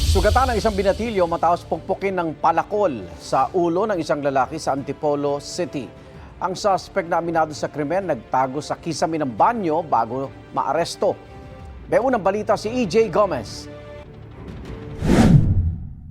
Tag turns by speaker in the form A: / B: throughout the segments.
A: Sugatan ng isang binatilyo matapos pukpukin ng palakol sa ulo ng isang lalaki sa Antipolo City. Ang suspect na aminado sa krimen nagtago sa kisame ng banyo bago maaresto. May unang balita si EJ Gomez.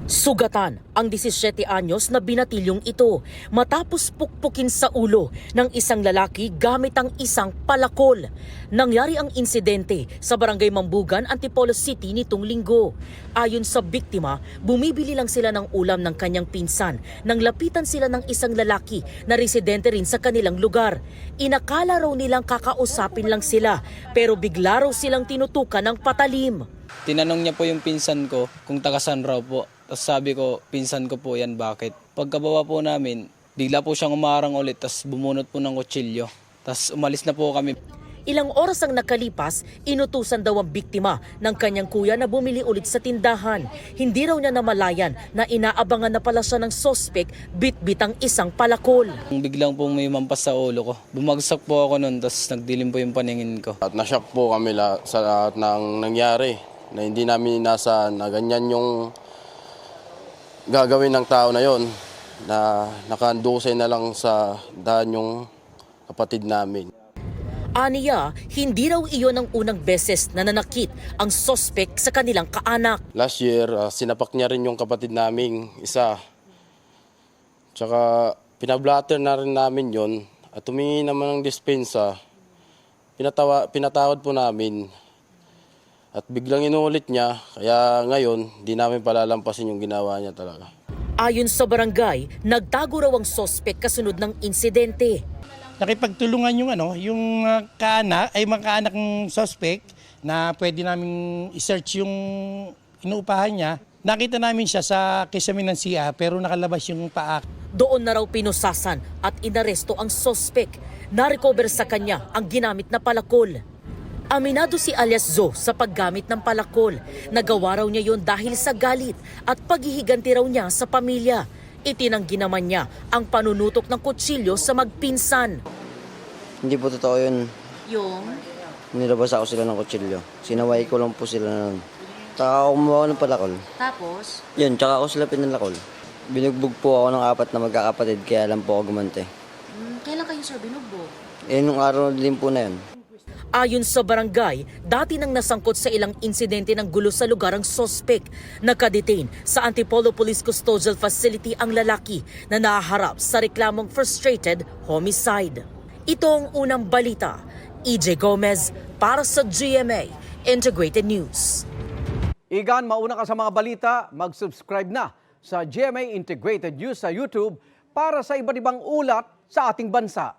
B: Sugatan ang 17 anyos na binatilyong ito matapos pukpukin sa ulo ng isang lalaki gamit ang isang palakol. Nangyari ang insidente sa Barangay Mambugan, Antipolo City nitong linggo. Ayon sa biktima, bumibili lang sila ng ulam ng kanyang pinsan nang lapitan sila ng isang lalaki na residente rin sa kanilang lugar. Inakala raw nilang kakausapin lang sila pero bigla raw silang tinutukan ng patalim.
C: Tinanong niya po yung pinsan ko kung taga saan raw po. Tapos sabi ko, pinsan ko po yan, bakit? Pagkabawa po namin, bigla po siyang umarang ulit, tapos bumunot po ng kutsilyo. Tapos umalis na po kami.
B: Ilang oras ang nakalipas, inutusan daw ang biktima ng kanyang kuya na bumili ulit sa tindahan. Hindi raw niya namalayan na inaabangan na pala siya ng sospek bit-bit ang isang palakol.
C: Biglang po may mampas sa ulo ko. Bumagsak po ako noon, tapos nagdilim po yung paningin ko.
D: At na-shock po kami sa lahat ng nangyari na hindi namin inasahan na ganyan yung gagawin ng tao na yon, na nakandusay na lang sa daan yung kapatid namin.
B: Aniya, hindi raw iyon ang unang beses na nanakit ang sospek sa kanilang kaanak.
D: Last year, sinapak niya rin yung kapatid naming isa. Tsaka pinablatter na rin namin yon at humingi naman ng dispensa. Pinatawad po namin. At biglang inulit niya, kaya ngayon, di namin palalampasin yung ginawa niya talaga.
B: Ayon sa barangay, nagtago raw ang sospek kasunod ng insidente.
E: Nakipagtulungan yung mga kaanak ng suspect na pwede naming i-search yung inuupahan niya. Nakita namin siya sa kisame ng CA pero nakalabas yung paa.
B: Doon na raw pinusasan at inaresto ang sospek. Na-recover sa kanya ang ginamit na palakol. Aminado si alias Zo sa paggamit ng palakol. Nagawa raw niya yon dahil sa galit at paghihiganti raw niya sa pamilya. Itinanggi naman niya ang panunutok ng kutsilyo sa magpinsan.
F: Hindi po totoo yun.
B: Yung?
F: Nilabas ako sila ng kutsilyo. Sinaway ko lang po sila nun. Tsaka ako gumawa ng palakol.
B: Tapos?
F: Yun, tsaka ako sila pinalakol. Binugbog po ako ng 4 na magkakapatid kaya lang po ako gumante.
B: Kailan kayo sir binugbog?
F: Nung araw din po na yun.
B: Ayon sa barangay, dati nang nasangkot sa ilang insidente ng gulo sa lugar ang sospek. Nakadetain sa Antipolo Police Custodial Facility ang lalaki na nahaharap sa reklamong frustrated homicide. Ito ang unang balita. EJ Gomez para sa GMA Integrated News.
A: Igan, mauna ka sa mga balita, mag-subscribe na sa GMA Integrated News sa YouTube para sa iba't ibang ulat sa ating bansa.